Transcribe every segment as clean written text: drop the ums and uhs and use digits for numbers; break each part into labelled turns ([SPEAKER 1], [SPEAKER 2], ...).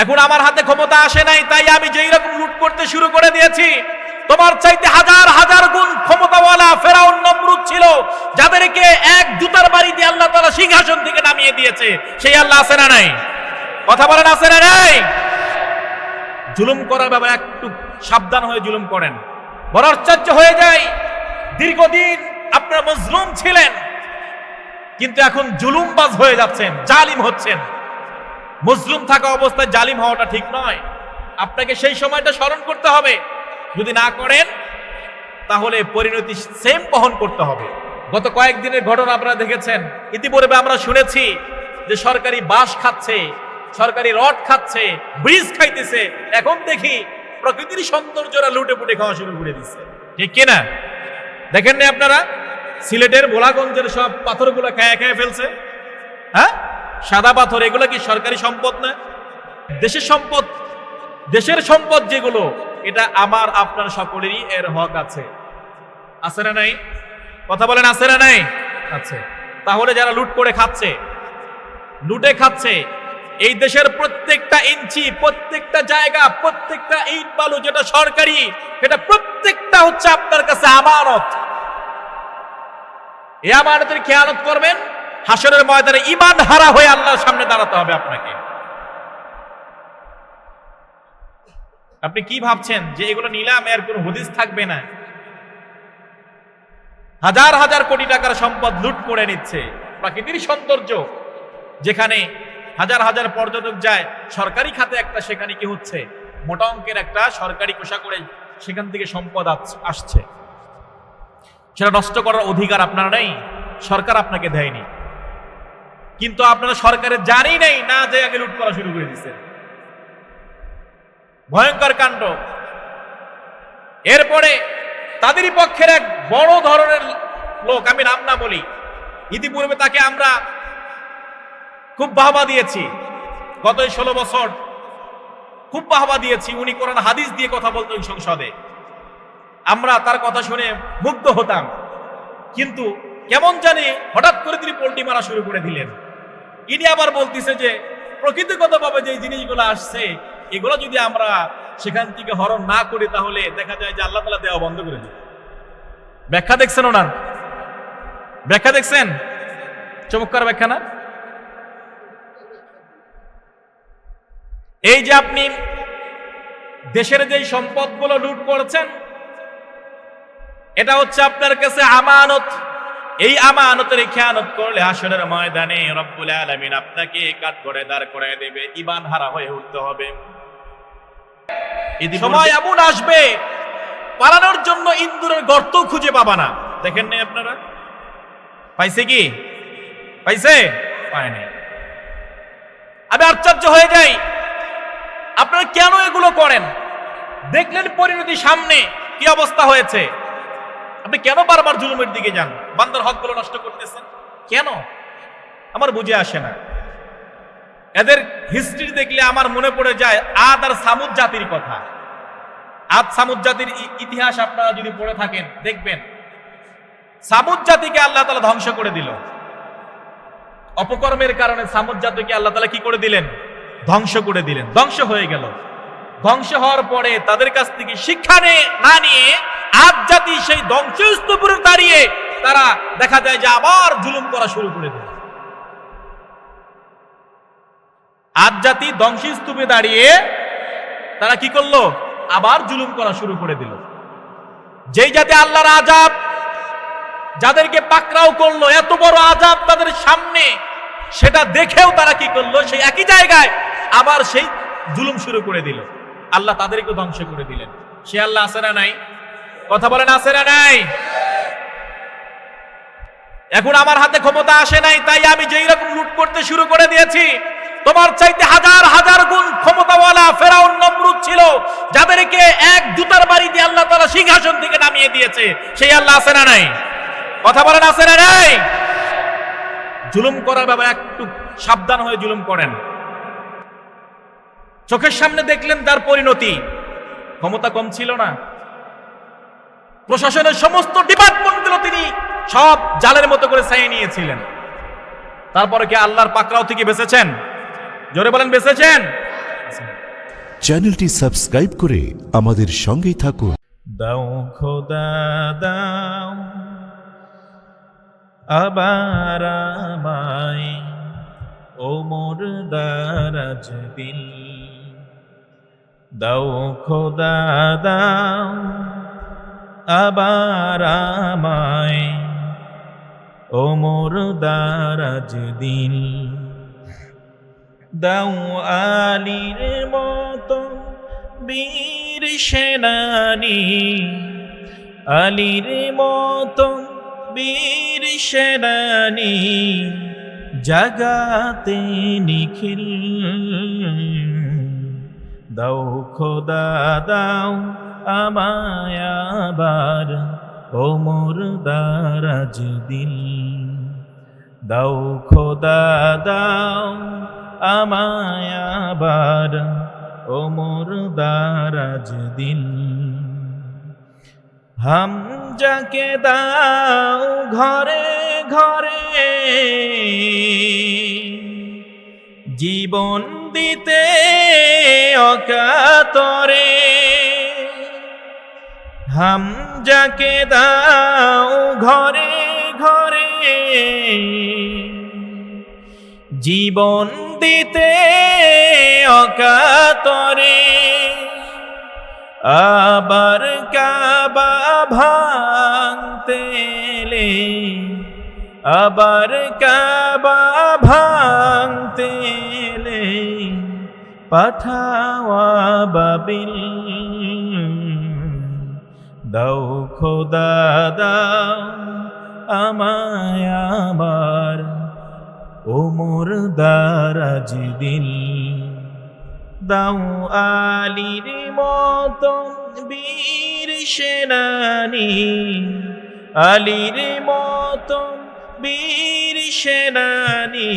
[SPEAKER 1] এখন আমার হাতে ক্ষমতা আসে নাই, তাই আমি যেই রকম লুট করতে শুরু করে দিয়েছি, তোমার চাইতে হাজার হাজার গুণ ক্ষমতাওয়ালা ফেরাউন নমরুদ ছিল, যাদেরকে এক জুতার বাড়ি দিয়ে আল্লাহ তাআলা সিংহাসন থেকে নামিয়ে দিয়েছে। সেই আল্লাহ আছে না নাই? কথা বলেন, আছে না নাই? জুলুম করার ব্যাপারে একটু সাবধান হয়ে জুলুম করেন। বড় আশ্চর্য হয়ে যায়, দীর্ঘদিন আপনারা মজলুম ছিলেন, কিন্তু এখন জুলুমবাজ হয়ে যাচ্ছেন, জালিম হচ্ছেন। মজলুম থাকা অবস্থায় জালিম হওয়াটা ঠিক নয়। আপনাকে সেই সময়টা স্মরণ করতে হবে। যদি না করেন তাহলে পরিণতি সেম বহন করতে হবে। গত কয়েকদিনের ঘটনা আপনারা দেখেছেন, ইতিপূর্বে আমরা শুনেছি যে সরকারি বাস খাচ্ছে, সরকারি রড খাচ্ছে, ব্রিজ খাইতেছে। এখন দেখি প্রকৃতির সৌন্দর্যরা লুটে পুটে খাওয়া শুরু করে দিচ্ছে, ঠিক কিনা? দেখেন না আপনারা, সিলেটের ভোলাগঞ্জের সব পাথরগুলো খায় খায় ফেলছে। হ্যাঁ, সাদা পাথর, এগুলো কি সরকারি সম্পদ না? দেশের সম্পদ। দেশের সম্পদ যেগুলো, এটা আমার আপনার সকলেরই এর হক আছে। আছে না নাই? কথা বলেন, আছে না নাই? আছে। তাহলে যারা লুট করে খাচ্ছে, লুটে খাচ্ছে, এই দেশের প্রত্যেকটা ইঞ্চি, প্রত্যেকটা জায়গা, প্রত্যেকটা ইট বালু যেটা সরকারি, এটা প্রত্যেকটা হচ্ছে আপনার কাছে আমানত। এই আমানতের খেয়ানত করবেন, হাসরের ময়দানে ঈমান হারা হয়ে আল্লাহর সামনে দাঁড়াতে হবে আপনাকে। আপনি কি ভাবছেন যে এগুলো নিলাম এর কোনো হদিস থাকবে না? হাজার হাজার কোটি টাকার সম্পদ লুট করে নিচ্ছে। প্রাকৃতিক সৌন্দর্য যেখানে হাজার হাজার পর্যটক যায়, সরকারি খাতে একটা সেখানে কি হচ্ছে, মোটা অঙ্কের একটা সরকারি কোষা করে সেখান থেকে সম্পদ আসছে। সেটা নষ্ট করার অধিকার আপনার নেই, সরকার আপনাকে দেয়নি। কিন্তু আপনারা সরকারের জানি নেই, না যে আগে লুট করা শুরু করে দিচ্ছে। ভয়ঙ্কর কাণ্ড। এরপরে তাদেরই পক্ষের এক বড় ধরনের লোক, আমি নাম না বলি, ইতিপূর্বে তাকে আমরা খুব বাহবা দিয়েছি। গত 16 বছর খুব বাহবা দিয়েছি। উনি কোরআন হাদিস দিয়ে কথা বলতেন সংসদে, আমরা তার কথা শুনে মুগ্ধ হতাম। কিন্তু কেমন জানি হঠাৎ করে তিনি পোল্টি মারা শুরু করে দিলেন। ইনি আবার বলতেছে যে প্রকৃতিগতভাবে যে জিনিসগুলো আসছে, এগুলো যদি আমরা সেখান থেকে হরণ না করি তাহলে দেখা যায় যে আল্লাহ তাআলা দেওয়া বন্ধ করে দেবে। ব্যাখ্যা দেখছেন ওনার? ব্যাখ্যা দেখছেন? চমৎকার ব্যাখ্যা না? এই যে আপনি দেশের যে সম্পদগুলো লুট করেছেন, এটা হচ্ছে আপনার কাছে আমানত। এই আমানতের খেয়ানত করলে হাসরের ময়দানে রব্বুল আলামিন আপনাকে কাঠগড়ায় দাঁড় করায় দেবে, ঈমান হারা হয়ে উঠতে হবে। সময় এমন আসবে, পালানোর জন্য ইন্দুরের গর্ত খুঁজে পাবা না। দেখেন নাই আপনারা? পাইছে কি? পাইছে? পায়নি। আমি আশ্চর্য হয়ে যাই, আপনারা কেন এগুলো করেন? দেখলেন পরিণতি সামনে কি অবস্থা হয়েছে, আপনি কেন বারবার জুলুমের দিকে যান? বান্দার হকগুলো নষ্ট করতেছেন কেন? আমার বুঝে আসে না। এদের হিস্ট্রি দেখলে আমার মনে পড়ে যায় আদ আর সামুদ জাতির কথা। আদ সামুদ জাতির ইতিহাস আপনারা যদি পড়ে থাকেন দেখবেন, সামুদ জাতিকে আল্লাহ তাআলা ধ্বংস করে দিল। অপকর্মের কারণে সামুদ জাতিকে আল্লাহ তাআলা কি করে দিলেন? ধ্বংস করে দিলেন। ধ্বংস হয়ে গেল। ধ্বংস হওয়ার পরে তাদের কাছ থেকে শিক্ষা না নিয়ে আদ জাতি সেই ধ্বংসস্তূপে দাঁড়িয়ে তারা দেখা যায় যে আবার জুলুম করা শুরু করে দিল। আদ জাতি ধ্বংসস্তূপে দাঁড়িয়ে তারা কি করলো? আবার জুলুম করা শুরু করে দিল। যেই জাতি আল্লাহর আযাব, যাদেরকে পাকড়াও করলো, এত বড় আযাব তাদের সামনে, সেটা দেখেও তারা কি করলো? সেই একই জায়গায় আবার সেই জুলুম শুরু করে দিল। আল্লাহ তাদেরকে ধ্বংস করে দিলেন। সে আল্লাহ আছে না নাই? কথা বলেন, আছে না নাই? এখন আমার হাতে ক্ষমতা আসে নাই, তাই আমি যেই রকম লুট করতে শুরু করে দিয়েছি, তোমার চাইতে হাজার হাজার গুণ ক্ষমতাওয়ালা ফেরাউন নমরুদ ছিল, যাদেরকে এক জুতার বাড়ি দিয়ে আল্লাহ তাআলা সিংহাসন থেকে নামিয়ে দিয়েছে। সেই আল্লাহ আছে না নাই? কথা বলেন, আছে না নাই? জুলুম করার ব্যাপারে একটু সাবধান হয়ে জুলুম করেন। চোখের সামনে দেখলেন তার পরিণতি। ক্ষমতা কম ছিল না, প্রশাসনের সমস্ত ডিপার্টমেন্টগুলো তিনি সব জালের মতো করে ছাইয়ে নিয়েছিলেন। তারপরে কি আল্লাহর পাকড়াও থেকে বেঁচেছেন? জোরে বলেন, বেঁচেছেন?
[SPEAKER 2] চ্যানেলটি সাবস্ক্রাইব করে আমাদের সঙ্গেই থাকুন।
[SPEAKER 1] দাও খোদা দাও আবার আমায় ওমর দারাজ দিল। দাও খোদা দাও আবার আমায় ওমর দারাজ দিল। দাও আলীর মতো বীর সেনানী, আলীর মতো বীর সেনানী, জাগাতে নিখিল। দাও খোদা দাও আমায় আবার ওমর দারাজ দিল। দাও খোদা দাও আমায় আবার ওমর দারাজ দিল। হামজাকে দাও ঘরে ঘরে জীবন দিতে অকাতরে। হামজাকে দাও ঘরে ঘরে জীবন দিতে অকাতরে। আবার কাবা ভাঙতে এলে, আবার কাবা ভাঙতে এলে পাঠাওয়া বাবিল। দাও খোদা দাও আমায় আবার ওমর দারাজ দিল। দাও আলীর মতো বীর সেনানী, আলীর মতো বীর সেনানী,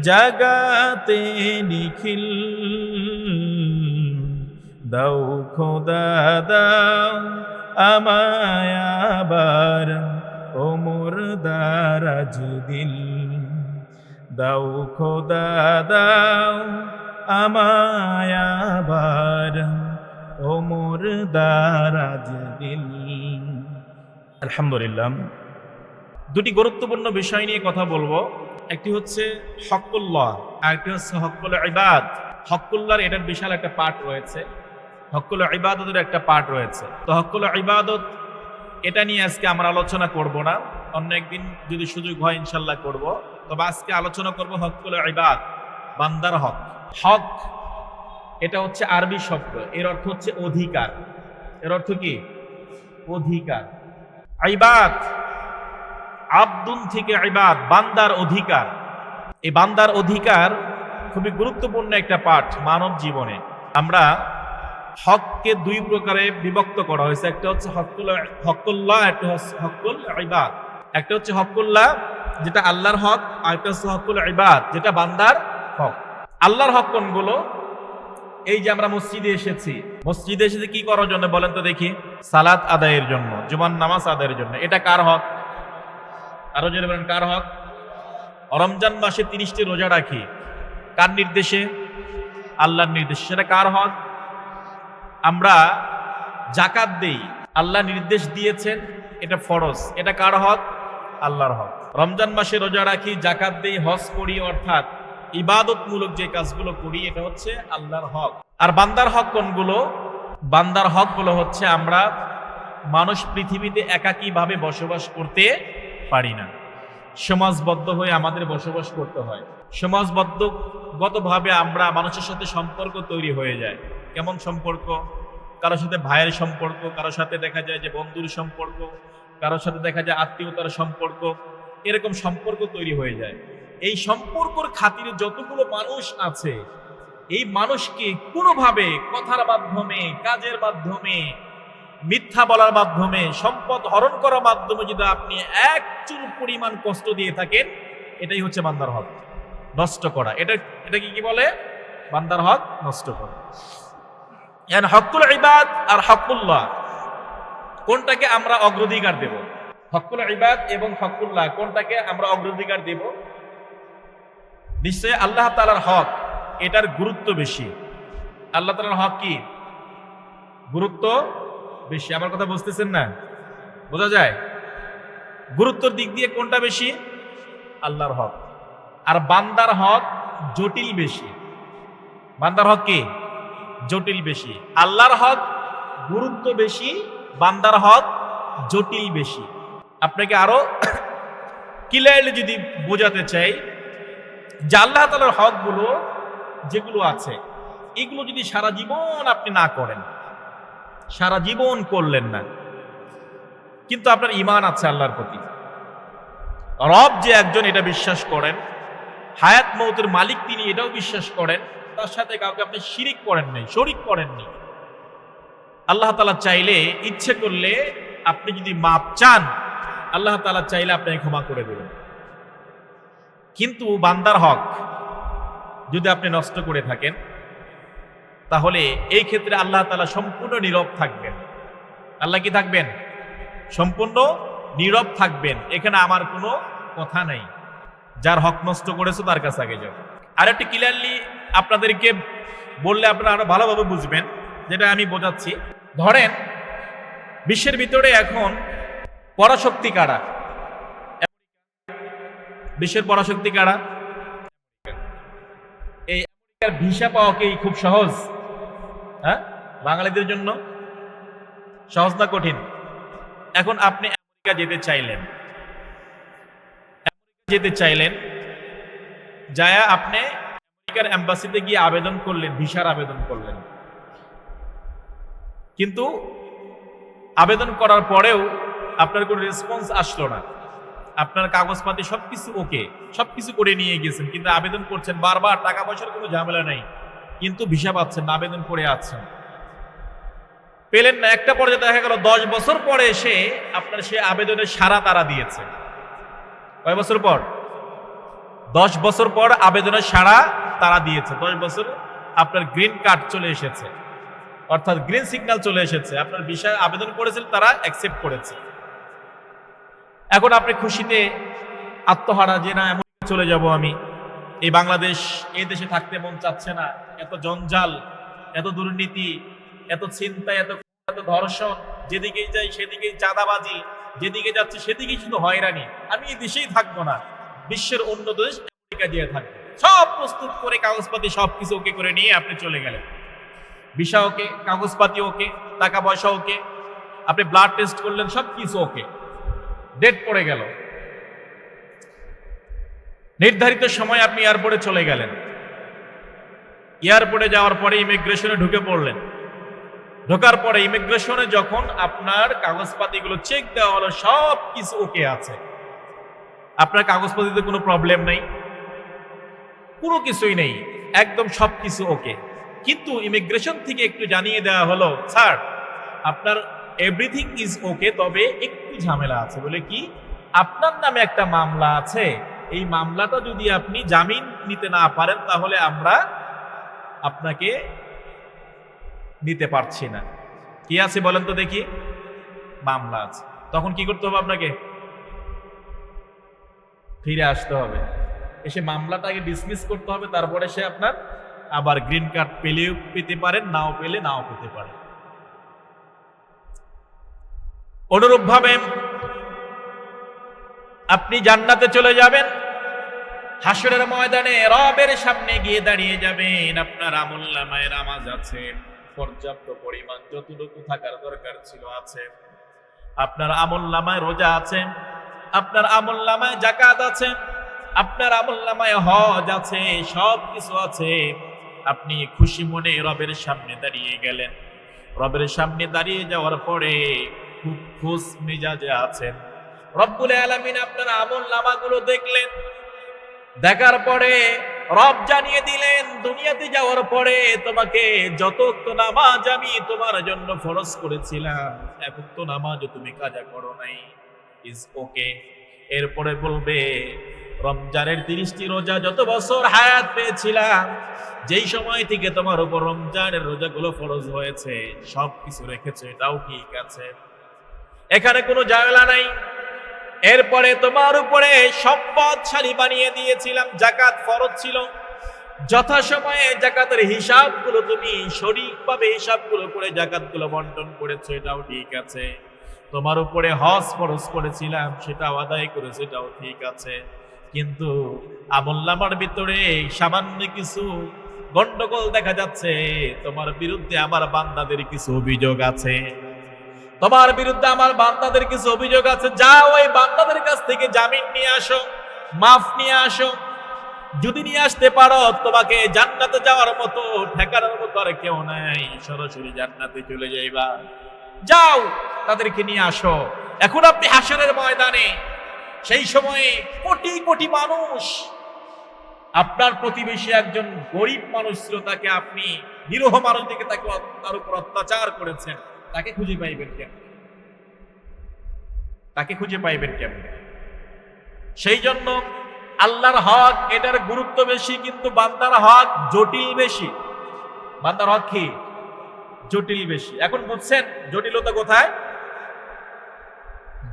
[SPEAKER 1] জাগাতে নিখিল। দাও খোদা দাও আমায় আবার ওমর দারাজ দিল। দাও খোদা দাও আমায় আবার ওমর দারাজ দিল। আলহামদুলিল্লাহ, দুটি গুরুত্বপূর্ণ বিষয় নিয়ে কথা বলবো। একটি হচ্ছে হকুল্লাহ, আর একটি হচ্ছে হকুল ইবাদ। হকুল্লাহর এটার বিশাল একটা পার্ট রয়েছে, হকুল ইবাদতের একটা পার্ট রয়েছে। তো হকুল ইবাদত এটা নিয়ে আজকে আমরা আলোচনা করব না, অন্য একদিন যদি সুযোগ হয় ইনশাল্লাহ করব। তবে আজকে আলোচনা করব হকুল ইবাদ, বান্দার হক। হক এটা হচ্ছে আরবি শব্দ, এর অর্থ হচ্ছে অধিকার। এর অর্থ কি? অধিকার। ইবাদ, আব্দুন থেকে ইবাদ, বান্দার অধিকার। এই বান্দার অধিকার খুবই গুরুত্বপূর্ণ একটা পাঠ মানব জীবনে। আমরা হককে দুই প্রকারে বিভক্ত করা হয়েছে, একটা হচ্ছে হকুল্লাহ, একটা হচ্ছে হকুল ইবাদ। একটা হচ্ছে হকুল্লাহ যেটা আল্লাহর হক, আর একটা হচ্ছে হকুল ইবাদ যেটা বান্দার হক। আল্লাহর হক কোনগুলো? এই যে আমরা মসজিদে এসেছি, মসজিদে এসেছি কি করার জন্য বলেন তো দেখি? সালাত আদায়ের জন্য, জুমার নামাজ আদায়ের জন্য। এটা কার হক? আরো জেনে বলেন কার হক? রমজান মাসে 30টি রোজা রাখি, কার নির্দেশে? আল্লাহর নির্দেশে। সেটা কার হক? আমরা জাকাত দেই, আল্লাহ নির্দেশ দিয়েছেন, এটা ফরজ। এটা কার হক? আল্লাহর হক। রমজান মাসে রোজা রাখি, জাকাত দেই, হজ করি, অর্থাৎ ইবাদতমূলক যে কাজগুলো করি, এটা হচ্ছে আল্লাহর হক। আর বান্দার হক কোনগুলো? বান্দার হকগুলো হচ্ছে আমরা মানুষ পৃথিবীতে একাকীভাবে বসবাস করতে পারি না, সমাজবদ্ধ হয়ে আমাদের বসবাস করতে হয়। সমাজবদ্ধগতভাবে আমরা মানুষের সাথে সম্পর্ক তৈরি হয়ে যায়। কেমন সম্পর্ক? কারোর সাথে ভাইয়ের সম্পর্ক, কারোর সাথে দেখা যায় যে বন্ধুর সম্পর্ক, কারোর সাথে দেখা যায় আত্মীয়তার সম্পর্ক, এরকম সম্পর্ক তৈরি হয়ে যায়। এই সম্পর্কর খাতিরে যতগুলো মানুষ আছে, এই মানুষকে কোনোভাবে কথার মাধ্যমে, কাজের মাধ্যমে, মিথ্যা বলার মাধ্যমে, সম্পদ হরণ করার মাধ্যমে যদি আপনি এক চুল পরিমাণ কষ্ট দিয়ে থাকেন, এটাই হচ্ছে বান্দার হক নষ্ট করা। এটা কি বলে? বান্দার হক নষ্ট করা। হকুল ইবাদ আর হকুল্লাহ কোনটাকে আমরা অগ্রাধিকার দেব? হকুল ইবাদ এবং হকুল্লাহ কোনটাকে আমরা অগ্রাধিকার দেব? নিশ্চয়ই আল্লাহ তাআলার হক, এটার গুরুত্ব বেশি। আল্লাহ তাআলার হক কি? গুরুত্ব বেশি। আমার কথা বুঝতেছেন না? বোঝা যায়? গুরুত্বর দিক দিয়ে কোনটা বেশি? আল্লাহর হক। আর বান্দার হক জটিল বেশি। বান্দার হক কি? জটিল বেশি। আল্লাহর হক গুরুত্ব বেশি, বান্দার হক জটিল বেশি। আপনাকে আরো ক্লিয়ারলি যদি বোঝাতে চাই, যে আল্লাহ তাআলার হকগুলো যেগুলো আছে, এগুলো যদি সারা জীবন আপনি না করেন, সারা জীবন করলেন না, কিন্তু আপনার ঈমান আছে আল্লাহর প্রতি, রব যে একজন এটা বিশ্বাস করেন, হায়াত মউতের মালিক তিনি এটাও বিশ্বাস করেন, তার সাথে কাউকে আপনি শিরিক করেন নাই, শরিক করেননি, আল্লাহ তাআলা চাইলে, ইচ্ছে করলে আপনি যদি মাপ চান, আল্লাহ তাআলা চাইলে আপনাকে ক্ষমা করে দেবেন। কিন্তু বান্দার হক যদি আপনি নষ্ট করে থাকেন, তাহলে এই ক্ষেত্রে আল্লাহ তাআলা সম্পূর্ণ নীরব থাকবেন। আল্লাহ কি থাকবেন? সম্পূর্ণ নীরব থাকবেন। এখানে আমার কোনো কথা নাই। যার হক নষ্ট করেছে তার কাছে আগে যাও। আর একটু ক্লিয়ারলি আপনাদেরকে বললে আপনারা আরো ভালোভাবে বুঝবেন, যেটা আমি বোঝাচ্ছি। ধরেন বিশ্বের ভিতরে এখন পরাশক্তি কারা? বিশ্বের পরাশক্তি কারা? এই আমেরিকার ভিসা পাওয়া কি খুব সহজ? হ্যাঁ, বাঙালিদের জন্য সহজ না কঠিন? এখন আপনি আমেরিকা যেতে চাইলেন, যায় আপনি আমেরিকার এম্বাসিতে গিয়ে আবেদন করলেন, ভিসার আবেদন করলেন, কিন্তু আবেদন করার পরেও আপনার কোনো রেসপন্স আসলো না। আপনার কাগজপাতি সবকিছু ওকে, সবকিছু করে নিয়ে গেছেন, কিন্তু আবেদন করছেন বারবার, টাকা পয়সার কোনো ঝামেলা নেই, কিন্তু ভিসা পাচ্ছেন না, আবেদন করে আছেন, পেলেন না। একটা পর্যায়ে দেখা গেল 10 বছর পরে এসে আপনার সে আবেদনের সাড়া তারা দিয়েছে। কয় বছর পর? 10 বছর পর আবেদনের সাড়া তারা দিয়েছে। 10 বছর আপনার গ্রিন কার্ড চলে এসেছে, অর্থাৎ গ্রিন সিগন্যাল চলে এসেছে। আপনার ভিসা আবেদন করেছেন, তারা অ্যাকসেপ্ট করেছে। এখন আপনি খুশিতে আত্মহারা, যে না এমন চলে যাব আমি, এই বাংলাদেশ, এই দেশে থাকতে মন চাচ্ছে না, এত জঞ্জাল, এত দুর্নীতি, এত চিন্তা, এত ধর্ষণ, যেদিকেই যাই সেদিকেই চাঁদাবাজি, যেদিকে যাচ্ছে সেদিকেই শুধু হয়রানি, আমি এই দেশেই থাকবো না, বিশ্বের অন্য দেশ আমেরিকা দিয়ে থাকবো। সব প্রস্তুত করে কাগজপাতি সবকিছু ওকে করে নিয়ে আপনি চলে গেলেন। ভিসা ওকে, কাগজপাতি ওকে, টাকা পয়সা ওকে, আপনি ব্লাড টেস্ট করলেন, সবকিছু ওকে, ডেট পড়ে গেল। নির্ধারিত সময় আপনি এয়ারপোর্টে চলে গেলেন। এয়ারপোর্টে যাওয়ার পরে ইমিগ্রেশনে ঢুকে পড়লেন। ঢোকার পরে ইমিগ্রেশনে যখন আপনার কাগজপাতিগুলো চেক দেওয়া হলো, সব কিছু ওকে আছে, আপনার কাগজপাতিতে কোনো প্রবলেম নেই, কোনো কিছুই নেই, একদম সবকিছু ওকে। কিন্তু ইমিগ্রেশন থেকে একটু জানিয়ে দেওয়া হলো, স্যার আপনার এভরিথিং ইজ ওকে, তবে একটু ঝামেলা আছে। বলে কি? আপনার নামে একটা মামলা আছে, এই মামলাটা যদি আপনি জামিন নিতে না পারেন, তাহলে আমরা আপনাকে নিতে পারছি না। কি আছে বলেন তো দেখি? মামলা আছে। তখন কি করতে হবে? আপনাকে ফিরে আসতে হবে, এসে মামলাটাকে ডিসমিস করতে হবে, তারপরে সে আপনার আবার গ্রিন কার্ড পেলেও পেতে পারেন, নাও পেলে নাও পেতে পারেন। অনুরূপভাবে আপনি জান্নাতে চলে যাবেন, হাসরের ময়দানে রবের সামনে গিয়ে দাঁড়িয়ে যাবেন, আপনার আমলনামায় নামাজ আছে পর্যাপ্ত পরিমাণ, যতটুকু থাকার দরকার ছিল আছে, আপনার আমলনামায় রোজা আছে, আপনার আমলনামায় যাকাত আছে, আপনার আমলনামায় হজ আছে, সব কিছু আছে। আপনি খুশি মনে রবের সামনে দাঁড়িয়ে গেলেন। রবের সামনে দাঁড়িয়ে যাওয়ার পরে খুব খুশ মেজাজে আছেন। রব্বুল আলামিন আপনার আমলনামাগুলো দেখলেন, দেখার পরে রব জানিয়ে দিলেন, দুনিয়াতে যাওয়ার পরে তোমাকে যত নামাজ আমি তোমার জন্য ফরজ করেছিলাম, এখন তো নামাজও তুমি কাজা করো নাই, ইজ ওকে। এরপরে বলবে, রমজানের 30টি রোজা যত বছর হায়াত পেয়েছিলাম, যেই সময় থেকে তোমার উপর রমজানের রোজাগুলো ফরজ হয়েছে, সবকিছু রেখেছে, এটাও ঠিক আছে, এখানে কোনো ঝামেলা নাই। এরপরে তোমার উপরে সম্পদশালী বানিয়ে দিয়েছিলাম, যাকাত ফরজ ছিল, যথাসময়ে জাকাতের হিসাবগুলো তুমি সঠিকভাবে হিসাবগুলো করে জাকাতগুলো বন্টন করেছো, এটাও ঠিক আছে। তোমার উপরে হজ ফরজ করেছিলাম, সেটাও আদায় করেছে, এটাও ঠিক আছে। কিন্তু আমলনামার ভিতরে সামান্য কিছু গন্ডগোল দেখা যাচ্ছে। তোমার বিরুদ্ধে আমার বান্দাদের কিছু অভিযোগ আছে, তোমার বিরুদ্ধে আমার বান্দাদের কিছু অভিযোগ আছে। যাও ওই বান্দাদের কাছ থেকে জামিন নিয়ে আসো, মাফ নিয়ে আসো। যদি নিয়ে আসতে পারো, তোমাকে জান্নাতে যাওয়ার মতো ঠেকানোর মতো আর কেউ নাই, সরাসরি জান্নাতে চলে যাইবা। যাও তাদেরকে নিয়ে আসো। এখন আপনি হাসরের ময়দানে, সেই সময়ে কোটি কোটি মানুষ, আপনার প্রতিবেশী একজন গরিব মানুষ ছিল, তাকে আপনি নিরীহ মানুষ দিকে তার উপর অত্যাচার করেছেন, তাকে খুঁজে পাইবেন কেমন? তাকে খুঁজে পাইবেন কেমন? সেই জন্য আল্লাহর হক এটার গুরুত্ব বেশি, কিন্তু বান্দার হক জটিল বেশি। বান্দার হক কি? জটিল বেশি। এখন বুঝছেন জটিলতা কোথায়?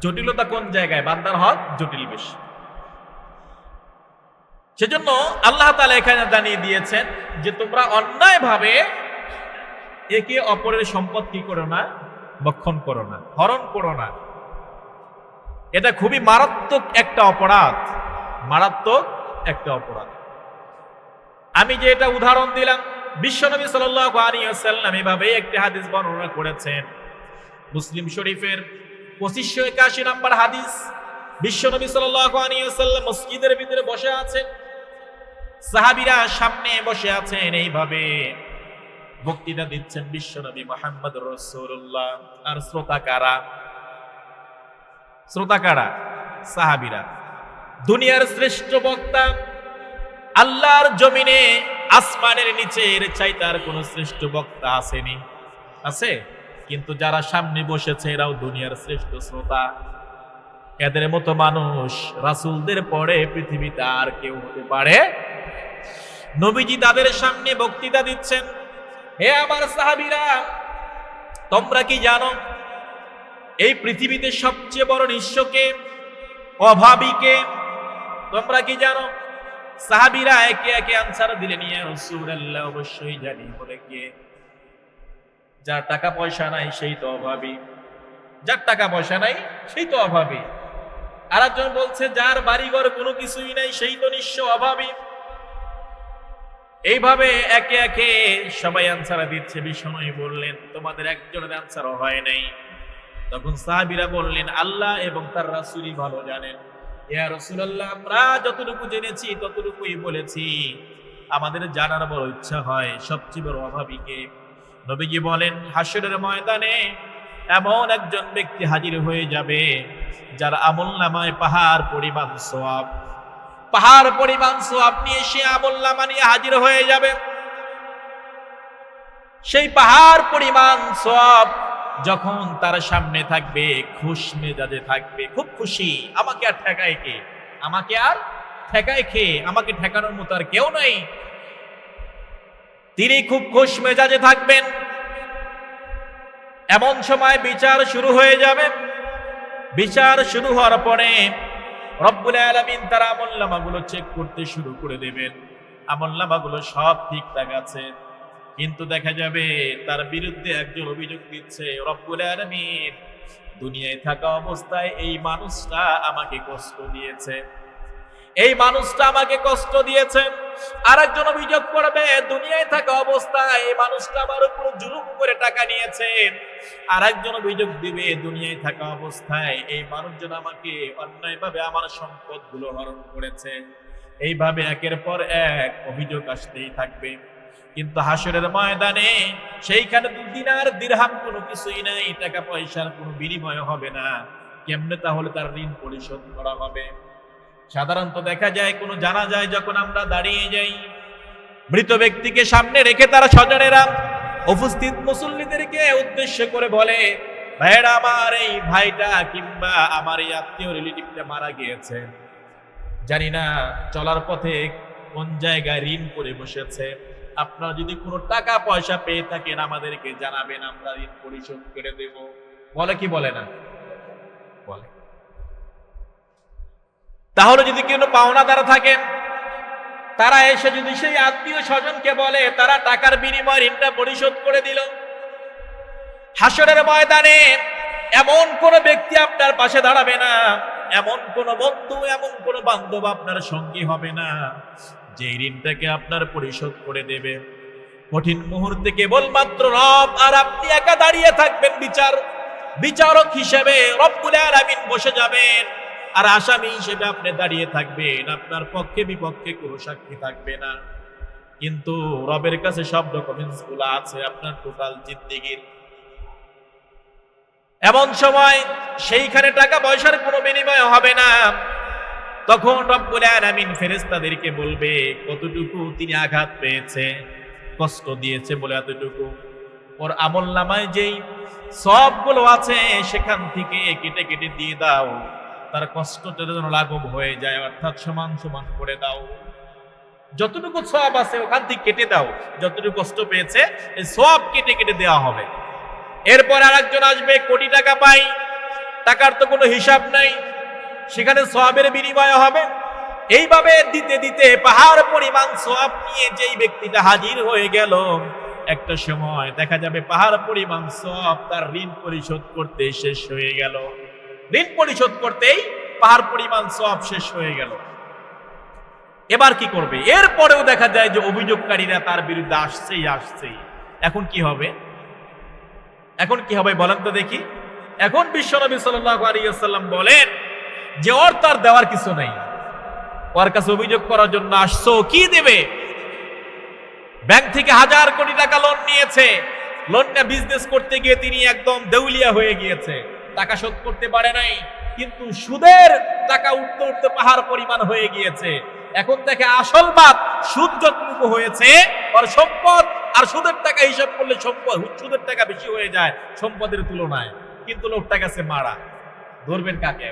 [SPEAKER 1] জটিলতা কোন জায়গায়? বান্দার হক জটিল বেশি। সেজন্য আল্লাহ তাআলা এখানে জানিয়ে দিয়েছেন যে তোমরা অন্যায়ভাবে একে অপরের সম্পদ কি করো না? ভক্ষণ করো না, হরণ করো না। এটা খুবই মারাত্মক একটা অপরাধ, মারাত্মক একটা অপরাধ। আমি যে এটা উদাহরণ দিলাম, বিশ্বনবী সাল্লাল্লাহু আলাইহি ওয়াসাল্লাম এভাবে একটি হাদিস বর্ণনা করেছেন, মুসলিম শরীফের 2581 নম্বর হাদিস। বিশ্বনবী সাল্লাল্লাহু আলাইহি ওয়াসাল্লাম মসজিদের ভিতরে বসে আছেন, সাহাবীরা সামনে বসে আছেন, এইভাবে বক্তৃতা দিচ্ছেন বিশ্বনবী মুহাম্মদুর রাসূলুল্লাহ। আর শ্রোতা কারা? শ্রোতা কারা? সাহাবীরা। দুনিয়ার শ্রেষ্ঠ বক্তা, আল্লাহর জমিনে আসমানের নিচে এর চাইতে আর কোন শ্রেষ্ঠ বক্তা আসেনি? আছে? কিন্তু যারা সামনে বসেছে এরাও দুনিয়ার শ্রেষ্ঠ শ্রোতা। এদের মতো মানুষ রাসূলদের পরে পৃথিবীতে আর কেউ হতে পারে? নবীজি তাদের সামনে বক্তৃতা দিচ্ছেন, হে আমার সাহাবীরা, তোমরা কি জানো এই পৃথিবীতে সবচেয়ে বড় নিঃস্বকে, অভাবীকে? তোমরা কি জানো? সাহাবীরা একে একে আনসার দিলেন, ইয়া রাসূলুল্লাহ, অবশ্যই জানি। বলে কে? যার টাকা পয়সা নাই সেই তো অভাবী। যার টাকা পয়সা নাই সেই তো অভাবী। আরেকজন বলছে যার বাড়িঘর কোনো কিছুই নাই সেই তো নিঃস্ব, অভাবী। এইভাবে একে একে সবাই আনসার দিচ্ছে। বিশ্বনবী বললেন, তোমাদের একজনের আনসারও হয় নাই। তখন সাহাবীরা বললেন, আল্লাহ এবং তার রাসূলই ভালো জানেন। ইয়া রাসূলুল্লাহ, আমরা যতটুকু জেনেছি ততটুকুই বলেছি। আমাদের জানার বড় ইচ্ছা হয় সবচেয়ে বড় অভাবী কে? নবীজি বলেন, হাসরের ময়দানে এমন একজন ব্যক্তি হাজির হয়ে যাবে যার আমলনামায় পাহাড় পরিমাণ সওয়াব, পাহাড় পরিমাণ সওয়াব নিয়ে সে আমলনামা নিয়ে হাজির হয়ে যাবে। সেই পাহাড় পরিমাণ সওয়াব যখন তার সামনে থাকবে, খুশ মেজাজে থাকবে, খুব খুশি। আমাকে আর ঠেকায় কে? আমাকে আর ঠেকায় কে? আমাকে ঠেকানোর মতো আর কেউ নাই। তিনি খুব খুশ মেজাজে থাকবেন। এমন সময় বিচার শুরু হয়ে যাবে। বিচার শুরু হওয়ার পরে রব্বুল আলামিন তার আমলনামাগুলো চেক করতে শুরু করে দেবেন। আমলনামাগুলো সব ঠিকঠাক আছে, কিন্তু দেখা যাবে তার বিরুদ্ধে একজন অভিযোগ দিচ্ছে, রব্বুল আলামিন, দুনিয়ায় থাকা অবস্থায় এই মানুষটা আমাকে কষ্ট দিয়েছে, এই মানুষটা আমাকে কষ্ট দিয়েছে। আরেকজন অভিযোগ করবে, দুনিয়ায় থাকা অবস্থায় এই মানুষটা আমার উপর জুলুম করে টাকা নিয়েছে। আরেকজন অভিযোগ দিবে, দুনিয়ায় থাকা অবস্থায় এই মানুষজন আমাকে অন্যায়ভাবে আমার সম্পদগুলো হরণ করেছে। এইভাবে একের পর এক অভিযোগ আসতেই থাকবে। কিন্তু হাসরের ময়দানে সেইখানে দিনার দিরহাম কোনো কিছুই নাই, টাকা পয়সার কোনো বিনিময় হবে না। কেমনে তাহলে তার ঋণ পরিশোধ করা হবে? সাধারণত দেখা যায় কোনো জানাজায় যখন আমরা দাঁড়িয়ে যাই, মৃত ব্যক্তিকে সামনে রেখে তারা স্বজনেরা উপস্থিত মুসল্লিদেরকে উদ্দেশ্য করে বলে, ভাইরা, আমার এই ভাইটা কিংবা আমার এই আত্মীয় রিলেটিভটা মারা গিয়েছে, জানি না চলার পথে কোন জায়গায় ঋণ করে বসেছে। আপনারা যদি কোনো টাকা পয়সা পেয়ে থাকেন আমাদেরকে জানাবেন, আমরা ঋণ পরিশোধ করে দেব। বলে কি বলে না? বলে। তাহলে যদি কোনো পাওনাদার থাকেন তারা এসে যদি সেই আত্মীয় স্বজনকে বলে তারা টাকার বিনিময়ে ঋণটা পরিশোধ করে দিল, হাসরের ময়দানে এমন কোন ব্যক্তি আপনার পাশে দাঁড়াবে না, এমন কোন বন্ধু, এমন কোন বান্ধব আপনার সঙ্গী হবে না যে ঋণটাকে আপনার পরিশোধ করে দেবে। কঠিন মুহূর্তে কেবলমাত্র রব আর আপনি একা দাঁড়িয়ে থাকবেন, বিচারক হিসেবে রব্বুল আলামিন বসে যাবেন, আর আসামি হিসেবে আপনি দাঁড়িয়ে থাকবেন, আপনার পক্ষে বিপক্ষে কোনো সাক্ষী থাকবে না। কিন্তু রবের কাছে সব ডকুমেন্টস গুলো আছে আপনার টোটাল জিন্দেগির। এমন সময় সেইখানে টাকা পয়সার কোনো বিনিময় হবে না। তখন রব্বুল আলামিন ফেরেশতাদেরকে বলবে কতটুকু তিনি আঘাত পেয়েছে, কষ্ট দিয়েছে বলে এতটুকু, ওর আমলনামায় যেই সবগুলো আছে সেখান থেকে কেটে কেটে দিয়ে দাও, তার কষ্টটা যেন লাঘব হয়ে যায়, অর্থাৎ সমান সমান করে দাও। যতটুকু সওয়াব আছে ওখান থেকে কেটে দাও, যতটুকু কষ্ট পেয়েছে এই সওয়াব কেটে কেটে দেওয়া হবে। এরপর আরেকজন আসবে, কোটি টাকা পাই, টাকার তো কোনো হিসাব নাই, সেখানে সওয়াবের বিনিময় হবে। এইভাবে দিতে দিতে পাহাড় পরিমাণ সওয়াব নিয়ে যেই ব্যক্তিটা হাজির হয়ে গেল, একটা সময় দেখা যাবে পাহাড় পরিমাণ সওয়াব তার ঋণ পরিশোধ করতে শেষ হয়ে গেল। ঋণ পরিশোধ করতেই পাহাড় পরিমাণ সওয়াব শেষ হয়ে গেল। এবার কি করবে? এরপরেও দেখা যায় যে অভিযোগকারীরা তার বিরুদ্ধে আসছেই। এখন কি হবে? বলেন তো দেখি। এখন বিশ্বনবী সাল্লাল্লাহু আলাইহি ওয়াসাল্লাম বলেন যে ওর তার দেওয়ার কিছু নাই, ওর কাছে অভিযোগ করার জন্য আসছো, কি দেবে? ব্যাংক থেকে 1000 কোটি টাকা লোন নিয়েছে, লোন নিয়ে বিজনেস করতে গিয়ে তিনি একদম দেউলিয়া হয়ে গিয়েছে, টাকা শোধ করতে পারে নাই, কিন্তু সুদের টাকা উঠতে উঠতে পাহাড় পরিমাণ হয়ে গিয়েছে। এখন দেখে আসল বাদ, সুদ যতটুকু হয়েছে আর সম্পদ আর সুদের টাকা হিসাব করলে সুদের টাকা বেশি হয়ে যায় সম্পদের তুলনায়, কিন্তু লোকটা গেছে মারা। ধরবেন কাকে?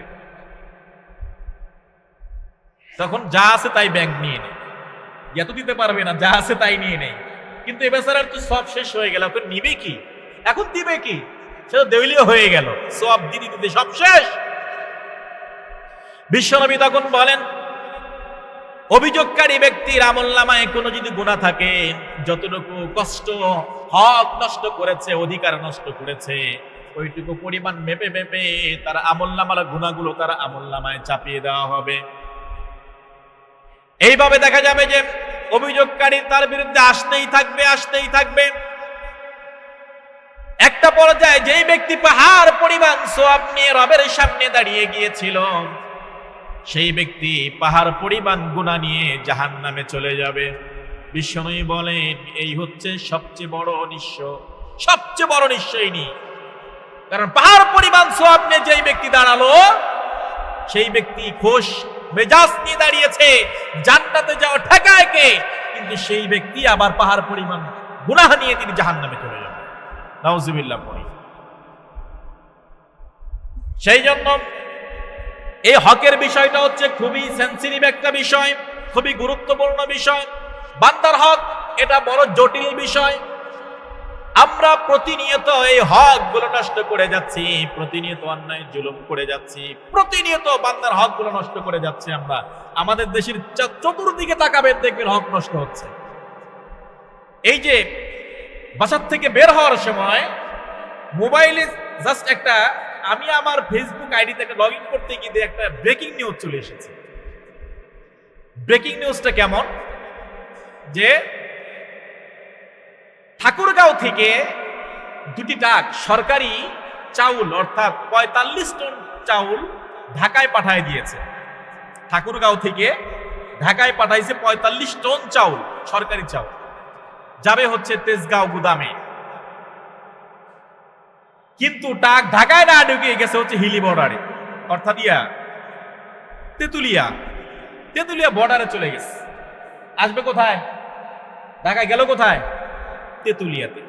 [SPEAKER 1] তখন যা আছে তাই ব্যাংক নিয়ে নেয়, এত দিতে পারবে না, যা আছে তাই নিয়ে নেয়। কিন্তু এ বেচারার তো সব শেষ হয়ে গেল, এখন নিবে কি? এখন দিবে কি? সে তো দেউলিয়া হয়ে গেল, সব দিতে সব শেষ। বিশ্বনবী তখন বলেন অভিযোগকারী ব্যক্তির আমলনামায় কোনো যদি গুনাহ থাকে, যতটুকু কষ্ট, হক নষ্ট করেছে, অধিকার নষ্ট করেছে, ওইটুকু পরিমাণ মেপে তার আমলনামার গুনাহগুলো তার আমলনামায় চাপিয়ে দেওয়া হবে। এইভাবে দেখা যাবে যে অভিযোগকারী তার বিরুদ্ধে আসতেই থাকবে। একটা পর্যায়ে যেই ব্যক্তি পাহাড় পরিমাণ সওয়াব নিয়ে রবের সামনে দাঁড়িয়ে গিয়েছিল, সেই ব্যক্তি পাহাড় পরিমাণ গুনাহ নিয়ে জাহান্নামে চলে যাবে। বিশ্বনবী বলেন এই হচ্ছে সবচেয়ে বড় নিশ্চয়ই। কারণ পাহাড় পরিমাণ সওয়াব নিয়ে যেই ব্যক্তি দাঁড়ালো, সেই ব্যক্তি খুশ মেজাজ নিয়ে দাঁড়িয়েছে, জান্নাতে যাওয়া ঠেকায় কে? কিন্তু সেই ব্যক্তি আবার পাহাড় পরিমাণ গুনাহ নিয়ে তিনি জাহান্নামে চলে যাবেন। নাউজুবিল্লাহ পড়ি। সেই জন্য এই হকের বিষয়টা হচ্ছে খুবই সেনসিটিভ একটা বিষয়, খুবই গুরুত্বপূর্ণ বিষয়। বান্দার হক এটা বড় জটিল বিষয়। আমরা প্রতিনিয়ত এই হক গুলো নষ্ট করে যাচ্ছি, প্রতিনিয়ত অন্যায় জুলুম করে যাচ্ছি, প্রতিনিয়ত বান্দার হক গুলো নষ্ট করে যাচ্ছি। আমরা আমাদের দেশের চতুর্দিকে তাকাবেন, দেখবেন হক নষ্ট হচ্ছে। এই যে বাসার থেকে বের হওয়ার সময় মোবাইলে জাস্ট একটা, আমি আমার ফেসবুক আইডিতে একটা লগ ইন করতে গিয়ে একটা ব্রেকিং নিউজ চলে এসেছে। ব্রেকিং নিউজটা কেমন? যে ঠাকুরগাঁও থেকে 2টি ট্রাক সরকারি চাউল অর্থাৎ 45 টন চাউল ঢাকায় পাঠায় দিয়েছে। ঠাকুরগাঁও থেকে ঢাকায় পাঠাইছে 45 টন চাউল, সরকারি চাউল, যাবে হচ্ছে তেজগাঁও গুদামে। কিন্তু ট্রাক ঢাকায় না ঢুকে গেছে হচ্ছে হিলি বর্ডারে, অর্থাৎ তেতুলিয়া বর্ডারে চলে গেছে। আসবে কোথায়? ঢাকায় গেল কোথায়? তেতুলিয়াতে।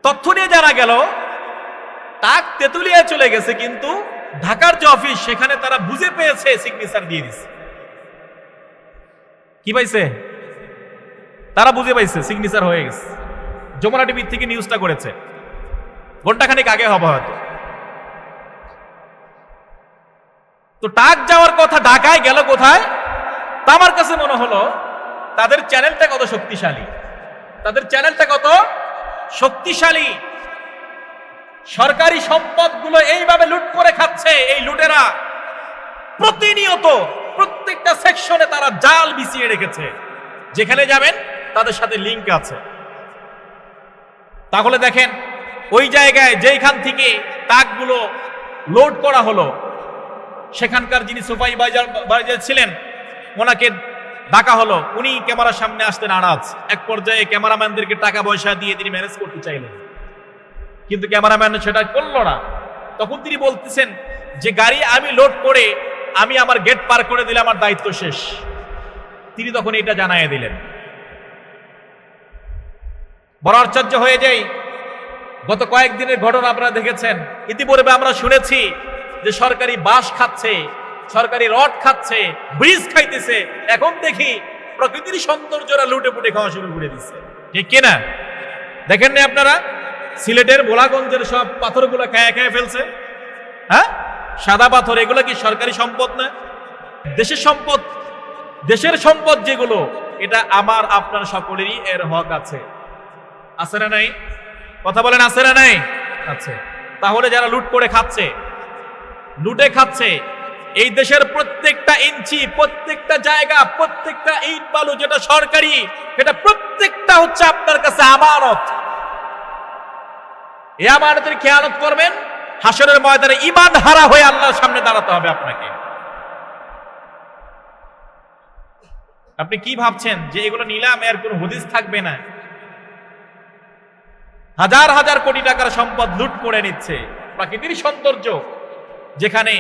[SPEAKER 1] তথ্য নিয়ে জানা গেল ট্রাক তেতুলিয়ায় চলে গেছে, কিন্তু ঢাকার যে অফিস সেখানে তারা বুঝে পেয়েছে, সিগনেচার দিয়ে দিছে। কি পাইছে? তারা বুঝে পাইছে, সিগনেচার হয়ে গেছে। যমুনা টিভি থেকে নিউজটা করেছে, ঘন্টাখানেক আগে হবে হয়তো। তো ট্রাক যাওয়ার কথা ঢাকায়, গেল কোথায়? তা আমার কাছে মনে হলো তাদের চ্যানেলটা কত শক্তিশালী, তাদের চ্যানেলটা কত শক্তিশালী। সরকারি সম্পদগুলো এইভাবে লুট করে খাচ্ছে এই লুটেরা। প্রতিনিয়ত প্রত্যেকটা সেকশনে তারা জাল বিছিয়ে রেখেছে, যেখানে যাবেন তাদের সাথে লিংক আছে। তাহলে দেখেন ওই জায়গায় যেখান থেকে তাকগুলো লোড করা হলো, সেখানকার যিনি সুপারভাইজার ছিলেন ওনাকে ডাকা হলো, উনি ক্যামেরার সামনে আসতে নারাজ। এক পর্যায়ে ক্যামেরাম্যানদেরকে টাকা পয়সা দিয়ে তিনি ম্যানেজ করতে চাইলেন, কিন্তু ক্যামেরাম্যান সেটা করলো না। তখন তিনি বলতেছেন যে গাড়ি আমি লোড করে আমি আমার গেট পার করে দিলে আমার দায়িত্ব শেষ। তিনি তখন এটা জানাইয়া দিলেন। বড় আশ্চর্য হয়ে যাই। গত কয়েকদিনের ঘটনা আপনারা দেখেছেন, ইতিপূর্বে আমরা শুনেছি যে সরকারি বাস খাচ্ছে, সরকারি রড খাচ্ছে, ব্রিজ খাইতেছে। এখন দেখি প্রকৃতির সৌন্দর্যরা লুটে পুটে খাওয়া শুরু করে দিচ্ছে, ঠিক কিনা? দেখেন না আপনারা সিলেটের ভোলাগঞ্জের সব পাথরগুলো খায় ফেলছে। হ্যাঁ, সাদা পাথর, এগুলো কি সরকারি সম্পদ না? দেশের সম্পদ, দেশের সম্পদ যেগুলো, এটা আমার আপনার সকলেরই এর হক আছে। আছে না নাই? কথা বলেন, আছে না নাই? আছে। তাহলে যারা লুট করে খাচ্ছে, লুটে খাচ্ছে, এই দেশের প্রত্যেকটা ইঞ্চি, প্রত্যেকটা জায়গা, প্রত্যেকটা ইট বালু যেটা সরকারি, এটা প্রত্যেকটা হচ্ছে আপনার কাছে আমানত। এই আমানতের খেয়ানত করবেন, হাসরের ময়দানে ঈমান হারা হয়ে আল্লাহর সামনে দাঁড়াতে হবে আপনাকে। আপনি কি ভাবছেন যে এগুলো নিলাম এর কোনো হুদিস থাকবে না? হাজার হাজার কোটি টাকার সম্পদ লুট করে নিচ্ছে। প্রাকৃতিক সৌন্দর্য যেখানে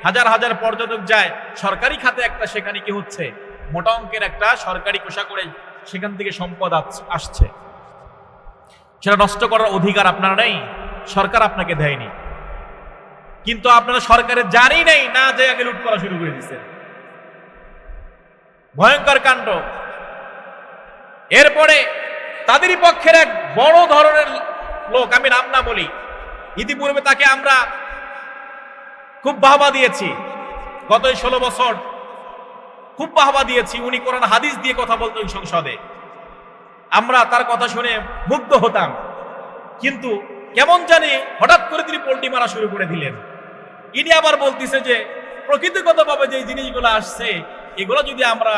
[SPEAKER 1] হাজার হাজার পর্যটক যায়, সরকারি খাতে একটা সেখানে কি হচ্ছে, মোটা অঙ্কের একটা সরকারি কোষা করে সেখান থেকে সম্পদ আসছে। সেটা নষ্ট করার অধিকার আপনার নেই, সরকার আপনাকে দেয়নি, কিন্তু আপনারা সরকারের জানি নেই না যে আগে লুট করা শুরু করে দিচ্ছে। ভয়ঙ্কর কাণ্ড। এরপরে তাদেরই পক্ষের এক বড় ধরনের লোক, আমি নাম না বলি, ইতিপূর্বে তাকে আমরা খুব বাহবা দিয়েছি, গত 16 বছর খুব বাহবা দিয়েছি। উনি কোরআন হাদিস দিয়ে কথা বলতেন সংসদে, আমরা তার কথা শুনে মুগ্ধ হতাম। কিন্তু কেমন জানি হঠাৎ করে তিনি পোল্টি মারা শুরু করে দিলেন। ইনি আবার বলতেছে যে প্রকৃতিগতভাবে যে জিনিসগুলো আসছে, এগুলো যদি আমরা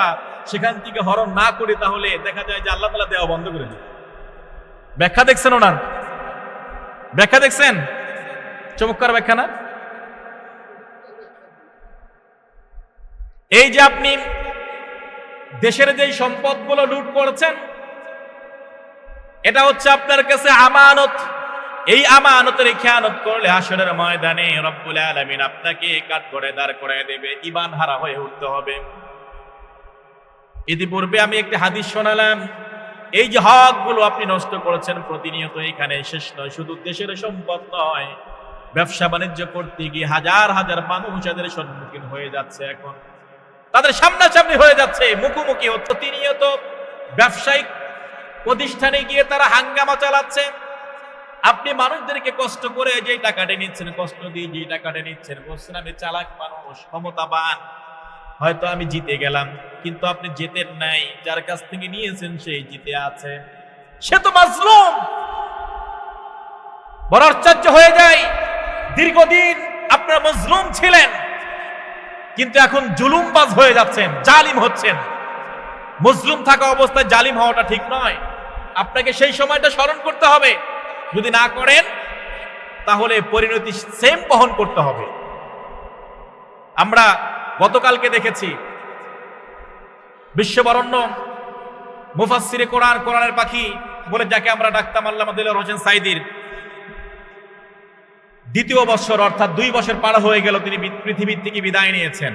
[SPEAKER 1] সেখান থেকে হরণ না করি তাহলে দেখা যায় যে আল্লাহ তাআলা দেওয়া বন্ধ করে দিবে। ব্যাখ্যা দেখছেন ওনার? ব্যাখ্যা দেখছেন? চমৎকার ব্যাখ্যা না? এই যে আপনি দেশের যে সম্পদগুলো লুট করেছেন, এটা হচ্ছে আপনার কাছে আমানত। এই আমানতের খেয়ানত করলে হাসরের ময়দানে রব্বুল আলামিন আপনাকে কাঠগড়ায় দাঁড় করায় দেবে, ঈমান হারা হয়ে উঠতে হবে। ইতিপূর্বে আমি একটি হাদিস শোনালাম, এই যে হকগুলো আপনি নষ্ট করেছেন প্রতিনিয়ত, এখানে শেষ নয়, শুধু দেশের সম্পদ নয়, ব্যবসা বাণিজ্য করতে গিয়ে হাজার হাজার মানুষ এদের সম্মুখীন হয়ে যাচ্ছে, এখন তাদের সামনাসামনি হয়ে যাচ্ছে, মুখোমুখি হচ্ছে। প্রতিনিয়ত ব্যবসায়িক প্রতিষ্ঠানে গিয়ে তারা হাঙ্গামা চালাচ্ছে। আপনি মানুষদেরকে কষ্ট করে যে টাকাটা নিচ্ছেন, কষ্ট দিয়ে যে টাকাটা নিচ্ছেন, বলছেন আমি চালাক মানুষ, ক্ষমতাবান, হয়তো আমি জিতে গেলাম, কিন্তু আপনি জেতেন নাই, যার কাছ থেকে নিয়েছেন সেই জিতে আছে, সে তো মাজলুম। বড় আশ্চর্য হয়ে যায়, দীর্ঘদিন আপনারা মাজলুম ছিলেন, কিন্তু এখন জুলুমবাজ হয়ে যাচ্ছেন, জালিম হচ্ছেন। মাজলুম থাকা অবস্থায় জালিম হওয়াটা ঠিক নয়। আপনাকে সেই সময়টা স্মরণ করতে হবে, যদি না করেন তাহলে পরিণতি সেম বহন করতে হবে। আমরা গতকালকে দেখেছি বিশ্ববরণ্য মুফাসসিরে কোরআন, কোরআনের পাখি বলে যাকে আমরা ডাকতাম, আল্লামা দেলোয়ার হোসেন সাঈদীর দ্বিতীয় বছর, অর্থাৎ 2 বছর পার হয়ে গেল তিনি পৃথিবীর থেকে বিদায় নিয়েছেন।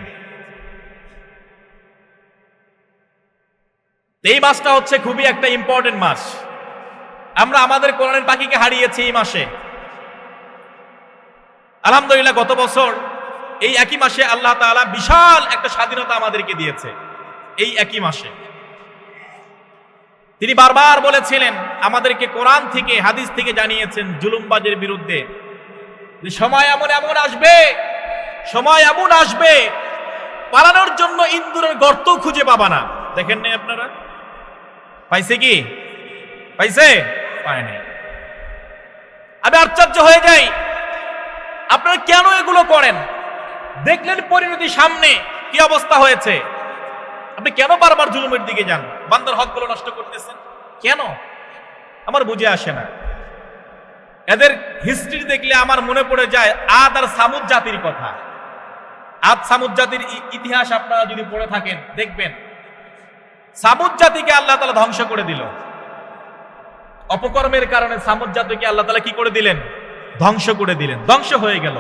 [SPEAKER 1] এই মাসটা হচ্ছে খুবই একটা ইম্পর্টেন্ট মাস। আমরা আমাদের কোরআনের পাখিকে হারিয়েছি এই মাসে। আলহামদুলিল্লাহ গত বছর এই একই মাসে আল্লাহ তাআলা বিশাল একটা স্বাধীনতা আমাদেরকে দিয়েছে। এই একই মাসে তিনি বারবার বলেছিলেন, আমাদেরকে কোরআন থেকে হাদিস থেকে জানিয়েছেন জুলুমবাজের বিরুদ্ধে যে সময় এমন আসবে, সময় এমন আসবে, পালানোর জন্য ইন্দুরের গর্ত খুঁজে পাবা না। দেখেন নাই আপনারা? পাইছে কি? পাইছে? পায় নাই। আমি আশ্চর্য হয়ে যাই, আপনারা কেন এগুলো করেন? দেখলেন পরিণতি সামনে কি অবস্থা হয়েছে, আপনি কেন বারবার জুলুমের দিকে যান? বান্দার হকগুলো নষ্ট করতেছেন কেন? আমার বুঝে আসে না। এদের হিস্ট্রি দেখলে আমার মনে পড়ে যায় আদ আর সামুদ জাতির কথা। আদ সামুদ জাতির ইতিহাস আপনারা যদি পড়ে থাকেন দেখবেন, সামুদ জাতিকে আল্লাহ তাআলা ধ্বংস করে দিল। অপকর্মের কারণে সামুদ জাতিকে আল্লাহ তাআলা কি করে দিলেন? ধ্বংস করে দিলেন। ধ্বংস হয়ে গেল।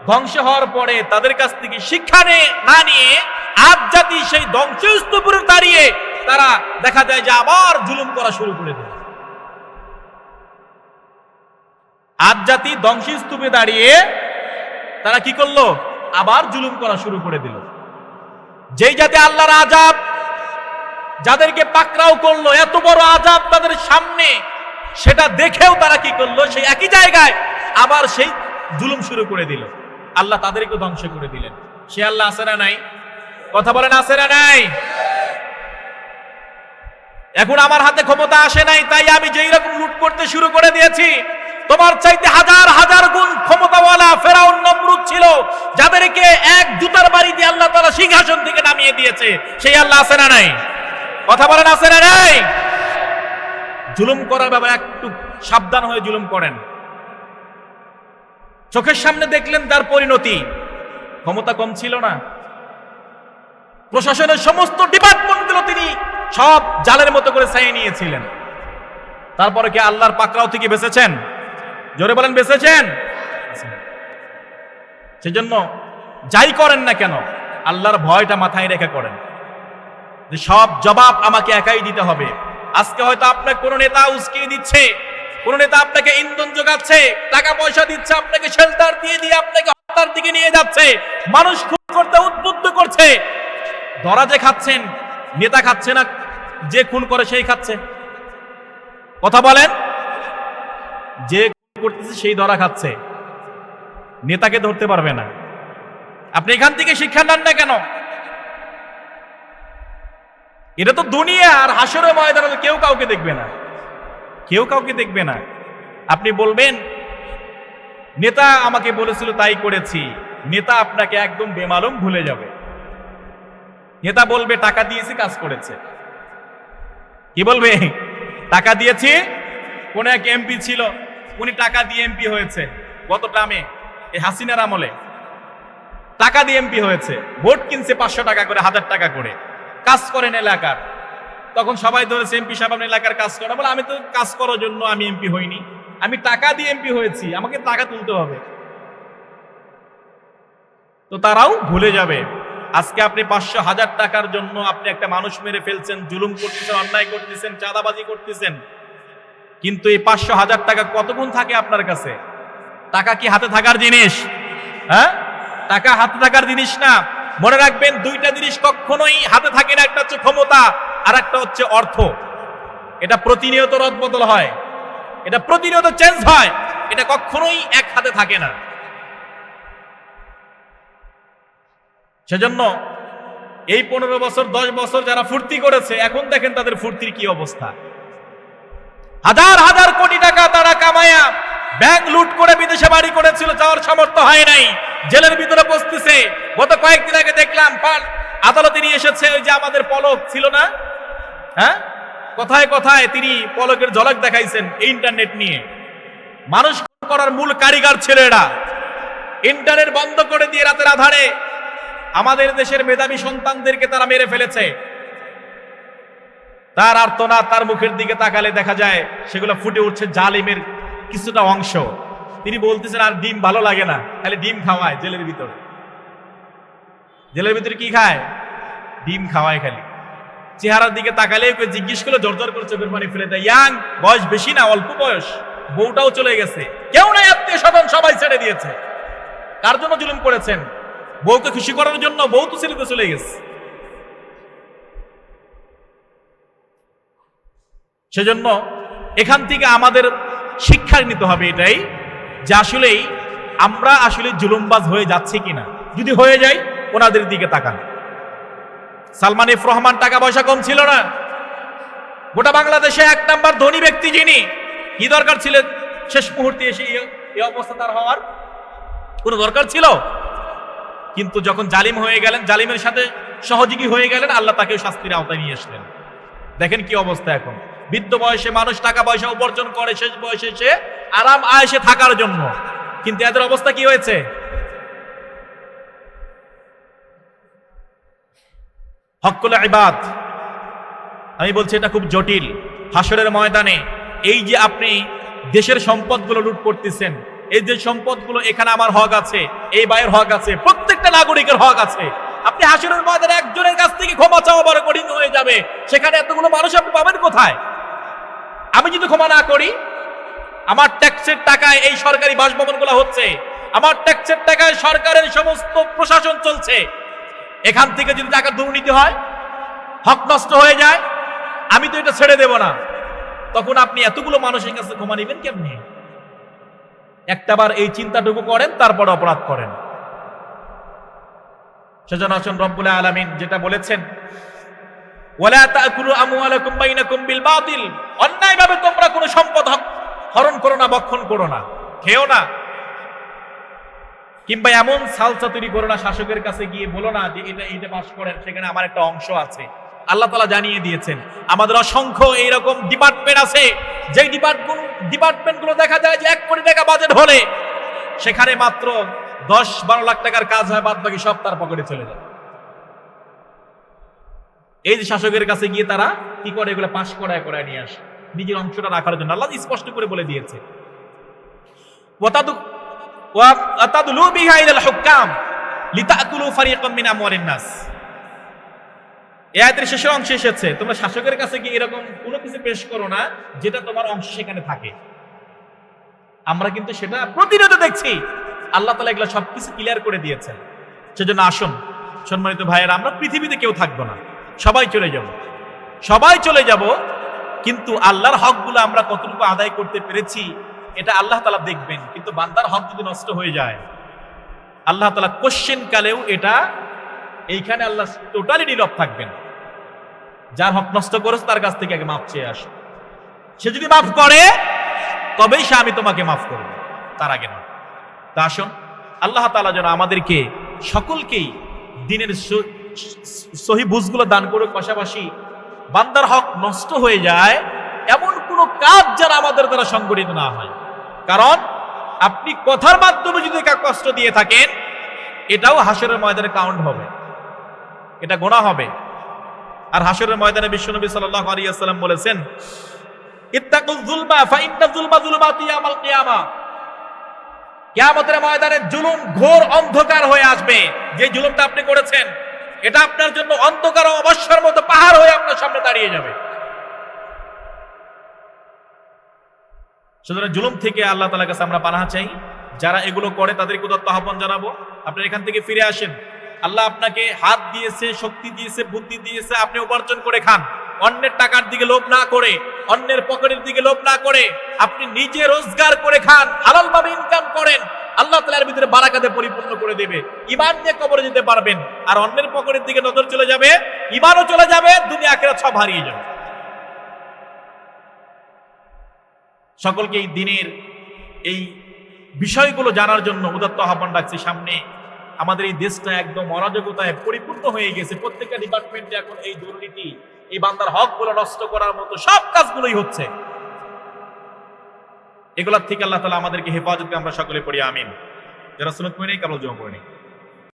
[SPEAKER 1] ধ্বংস হওয়ার পরে তাদের কাছ থেকে শিক্ষা না নিয়ে আদ জাতি সেই ধ্বংসস্তূপে দাঁড়িয়ে তারা দেখা যায় যে আবার জুলুম করা শুরু করে দিল। আদ জাতি ধ্বংসস্তূপে দাঁড়িয়ে তারা কি করলো? আবার জুলুম করা শুরু করে দিল। যেই জাতি আল্লাহর আযাব যাদেরকে পাকড়াও করলো, এত বড় আযাব তাদের সামনে, সেটা দেখেও তারা কি করলো? সেই একই জায়গায় আবার সেই জুলুম শুরু করে দিল। আল্লাহ তাদেরকে ধ্বংস করে দিলেন। সে আল্লাহ আছে না নাই? কথা বলেন, আছে না নাই? এখন আমার হাতে ক্ষমতা আসে নাই, তাই আমি যেই রকম লুট করতে শুরু করে দিয়েছি, তোমার চাইতে হাজার হাজার গুণ ক্ষমতাওয়ালা ফেরাউন নমরুদ ছিল, যাদেরকে এক জুতার বাড়ি দিয়ে আল্লাহ তাআলা সিংহাসন থেকে নামিয়ে দিয়েছে। সেই আল্লাহ আছে না নাই? কথা বলেন, আছে না নাই? জুলুম করার ব্যাপারে একটু সাবধান হয়ে জুলুম করেন। চোখের সামনে দেখলেন তার পরিণতি। ক্ষমতা কম ছিল না, প্রশাসনের সমস্ত ডিপার্টমেন্টগুলো তিনি সব জালের মতো করে ছাইয়ে নিয়েছিলেন। তারপরে কি আল্লাহর পাকড়াও থেকে বেঁচেছেন? জোরে বলেন, বেঁচেছেন? সেজন্য যাই করেন না কেন আল্লাহর ভয়টা মাথায় রেখে করেন, যে সব জবাব আমাকে একাই দিতে হবে। আজকে হয়তো আপনাকে কোনো নেতা উস্কিয়ে দিচ্ছে, কোন নেতা আপনাকে ইন্ধন যোগাচ্ছে, টাকা পয়সা দিচ্ছে, আপনাকে শেল্টার দিয়ে আপনাকে হত্যার দিকে নিয়ে যাচ্ছে, মানুষ খুন করতে উদ্বুদ্ধ করছে। ধরা যে খাচ্ছেন, নেতা খাচ্ছে না, যে খুন করে সেই খাচ্ছে। কথা বলেন, যে খুন করতেছে সেই ধরা খাচ্ছে, নেতাকে ধরতে পারবে না। আপনি এখান থেকে শিক্ষা নেন না কেন? এটা তো দুনিয়া, আর হাসরের ময়দানে কেউ কাউকে দেখবে না, কেউ কাউকে দেখবে না। আপনি বলবেন নেতা আমাকে বলেছিল তাই করেছি, নেতা আপনাকে একদম বেমালুম ভুলে যাবে। নেতা বলবে টাকা দিয়েছি কাজ করেছে। কি বলবে? টাকা দিয়েছি। কোন এক এমপি ছিল, উনি টাকা দিয়ে এমপি হয়েছে। কত টামে? এই হাসিনার আমলে টাকা দিয়ে এমপি হয়েছে। ভোট কিনছে 500 টাকা করে, 1000 টাকা করে, কাজ করেন এলাকার। তখন সবাই ধরেছে এমপি সাহেব আপনি এলাকার কাজ করেন। বলে আমি তো কাজ করার জন্য আমি এমপি হইনি, আমি টাকা দিয়ে এমপি হয়েছি, আমাকে টাকা তুলতে হবে। তো তারাও ভুলে যাবে। আজকে আপনি 500-1000 টাকার জন্য আপনি একটা মানুষ মেরে ফেলছেন, জুলুম করতেছেন, অন্যায় করতেছেন, চাঁদাবাজি করতেছেন। কিন্তু এই 500-1000 টাকা কত গুণ থাকে আপনার কাছে? টাকা কি হাতে থাকার জিনিস? হ্যাঁ, টাকা হাতে থাকার জিনিস না। মনে রাখবেন, দুইটা জিনিস কখনোই হাতে থাকে না। একটা হচ্ছে ক্ষমতা, আর একটা হচ্ছে অর্থ। এটা প্রতিনিয়ত রদবদল হয়, এটা প্রতিনিয়ত চেঞ্জ হয়, এটা কখনোই এক হাতে থাকে না। সেজন্য এই 15 বছর 10 বছর যারা ফুর্তি করেছে, এখন দেখেন তাদের ফুর্তির কি অবস্থা। হাজার হাজার কোটি টাকা তারা কামায়া ব্যাংক লুট করে বিদেশে বাড়ি করেছিল, যাওয়ার সামর্থ্য হয় নাই, জেলের ভিতরে বসতেছে। গত কয়েকদিন আগে দেখলাম আদালতে নিয়ে এসেছে, ওই যে আমাদের পলক ছিল না, হ্যাঁ, কথায় কথায় তিনি পলকের ঝলক দেখাইছেন ইন্টারনেট নিয়ে। মানুষ করার মূল কারিগর ছিল এরা। ইন্টারনেট বন্ধ করে দিয়ে রাতের আধারে আমাদের দেশের মেধাবী সন্তানদেরকে তারা মেরে ফেলেছে। তার আর্তনাদ, তার মুখের দিকে তাকালে দেখা যায় সেগুলো ফুটে উঠছে জালিমের কিছুটা অংশ। তিনি বলতেছেন আর ডিম ভালো লাগে না, খালি ডিম খাওয়ায় জেলের ভিতরে। জেলের ভিতরে কি খায়? ডিম খাওয়ায় খালি। চেহারার দিকে তাকালে জিজ্ঞেস করলে জর্জর করে চোখের পানি ফেলে দেয়। ইয়াং, বয়স বেশি না, অল্প বয়স, বউটাও চলে গেছে, কেউ নাই, আত্মীয় স্বজন সবাই ছেড়ে দিয়েছে। কার জন্য জুলুম করেছেন? বউকে খুশি করার জন্য। বউ তো ছেলেতে চলে গেছে। সেজন্য এখান থেকে আমাদের শিক্ষা নিতে হবে এটাই, যে আসলেই আমরা আসলে জুলুমবাজ হয়ে যাচ্ছি কিনা। যদি হয়ে যাই, ওনাদের দিকে তাকান। সালমান এফ রহমান টাকা পয়সা কম ছিল না, গোটা বাংলাদেশে 1 নাম্বার ধনী ব্যক্তি যিনি। কি দরকার ছিল শেষ মুহূর্তে এসে এই অবস্থা তার হওয়ার? কোনো দরকার ছিল? কিন্তু যখন জালিম হয়ে গেলেন, জালিমের সাথে সহযোগী হয়ে গেলেন, আল্লাহ তাকে শাস্তির আওতায় নিয়ে আসলেন। দেখেন কি অবস্থা এখন। বৃদ্ধ বয়সে মানুষ টাকা পয়সা উপার্জন করে শেষ বয়সে এসে আরাম আয়েশে থাকার জন্য, কিন্তু এদের অবস্থা কি হয়েছে? হকুল ইবাদ, আমি বলছি এটা খুব জটিল। হাসরের ময়দানে এই যে আপনি দেশের সম্পদগুলো লুট করতেছেন, এই যে সম্পদগুলো, এখানে আমার হক আছে, এই ভাইয়ের হক আছে, প্রত্যেকটা নাগরিকের হক আছে। আপনি হাসরের ময়দানে একজনের কাছ থেকে ক্ষমা চাওয়া বড় কঠিন হয়ে যাবে, সেখানে এতগুলো মানুষ আপনি পাবেন কোথায়? আমি যদি ক্ষমা না করি, আমার ট্যাক্সের টাকায় এই সরকারি বাসভবনগুলো হচ্ছে, আমার ট্যাক্সের টাকায় সরকারের সমস্ত প্রশাসন চলছে, এখান থেকে যদি টাকা দুর্নীতি হয়, হক নষ্ট হয়ে যায়, আমি তো এটা ছেড়ে দেব না। তখন আপনি এতগুলো মানুষের কাছে ক্ষমা নেবেন কেমনি? একটাবার এই চিন্তাটুকু করেন, তারপর অপরাধ করেন। সেজন্য আসুন রব্বুল আলামিন যেটা বলেছেন, ওয়ালা তাকুলু আমওয়ালাকুম বাইনাকুম বিল বাতিল, অন্যায়ভাবে তোমরা কোনো সম্পদ হরণ করো না, ভক্ষণ করো না, খেও না। কিংবা এমন সালসা তৈরি করো না, শাসকের কাছে গিয়ে বলো না যে এটা পাস করেন, সেখানে আমার একটা অংশ আছে। আল্লাহ তাআলা জানিয়ে দিয়েছেন আমাদের অসংখ্য এইরকম ডিপার্টমেন্ট আছে, যে ডিপার্টমেন্টগুলো দেখা যায় যে 1 কোটি টাকা বাজেট হলে সেখানে মাত্র 10-12 লাখ টাকার কাজ হয়, বাদ বাকি সব তার পকেটে চলে যায়। এই যে শাসকের কাছে গিয়ে তারা কি করে? এগুলো পাস করায় নিয়ে আসে নিজের অংশটা রাখার জন্য। আল্লাহ স্পষ্ট করে বলে দিয়েছে, ওয়াতাদলু বিহা ইলাল হুকাম লিতাকুলু ফারিকাম মিন আমওয়ালিন নাস। এই আয়াতের শেষের অংশে এসেছে, তোমরা শাসকের কাছে গিয়ে এরকম কোনো কিছু পেশ করো না যেটা তোমার অংশ সেখানে থাকে। আমরা কিন্তু সেটা প্রতিনিয়ত দেখছি। আল্লাহ তাআলা এগুলো সবকিছু ক্লিয়ার করে দিয়েছেন। সেজন্য আসুন সম্মানিত ভাইয়েরা, আমরা পৃথিবীতে কেউ থাকবো না, সবাই চলে যাব, কিন্তু আল্লাহর হকগুলো আমরা কতটুকু আদায় করতে পেরেছি এটা আল্লাহ তাআলা দেখবেন। কিন্তু বান্দার হক যদি নষ্ট হয়ে যায়, আল্লাহ তাআলা কোশ্চেন কালেও এটা এইখানে আল্লাহ টোটালি নীরব থাকবেন। যার হক নষ্ট করেছে তার কাছ থেকে আগে মাফ চেয়ে আসো। সে যদি মাফ করে তবেই সে আমি তোমাকে মাফ করব, তার আগে না। তা আসুন আল্লাহ তাআলা যেন আমাদেরকে সকলকেই দ্বীনের সহি বুঝগুলো দান করুক, পাশাপাশি বান্দার হক নষ্ট হয়ে যায় এমন কোনো কাজ যেন আমাদের দ্বারা সংগঠিত না হয়। কারণ আপনি কথার মাধ্যমে যদি কাউকে কষ্ট দিয়ে থাকেন, এটাও হাসরের ময়দানে কাউন্ট হবে, এটা গুনাহ হবে। আর হাসরের ময়দানে বিশ্বনবী সাল্লাল্লাহু আলাইহি ওয়াসাল্লাম বলেছেন, ইত্তাকুল যুলমা ফাইন্না যুলমা যুলমাতি ইয়াউমাল কিয়ামা। কিয়ামতের ময়দানে জুলুম ঘোর অন্ধকার হয়ে আসবে। যে জুলুমটা আপনি করেছেন এটা আপনার জন্য অন্ধকার ও অবশ্যর মতো পাহাড় হয়ে আপনার সামনে দাঁড়িয়ে যাবে। সুতরাং জুলুম থেকে আল্লাহ তাআলার কাছে আমরা পানাহ চাই। যারা এগুলো করে তাদেরকে উদাত্ত আহ্বান জানাবো, আপনারা এখান থেকে ফিরে আসেন। আল্লাহ আপনাকে হাত দিয়েছে, শক্তি দিয়েছে, বুদ্ধি দিয়েছে, আপনি উপার্জন করে খান। অন্যের টাকার দিকে লোভ না করে, অন্যের পকেটের দিকে লোভ না করে আপনি নিজে রোজগার করে খান, হালাল ভাবে ইনকাম করেন। আল্লাহ তাআলার ভিতরে বারাকাতে পরিপূর্ণ করে দেবে। ঈমান নিয়ে কবরে যেতে পারবেন। আর অন্যের পকেটের দিকে নজর চলে যাবে, ঈমানও চলে যাবে, দুনিয়া আখিরাত সব হারিয়ে যাবে। সকলকে এই দিনের এই বিষয়গুলো জানার জন্য উদাত্ত আহ্বান রাখছি। সামনে আমাদের এই দেশটা একদম অরাজকতায় পরিপূর্ণ হয়ে গেছে। প্রত্যেকটা ডিপার্টমেন্টে এখন এই দুর্নীতি, এই বান্দার হকগুলো নষ্ট করার মতো সব কাজগুলোই হচ্ছে। এগুলোর থেকে আল্লাহ তাআলা আমাদেরকে হেফাজত করে আমরা সকলে পড়ি আমিন। যারা সুন্নাত পড়ি নাই কাবল জমা পড়ি।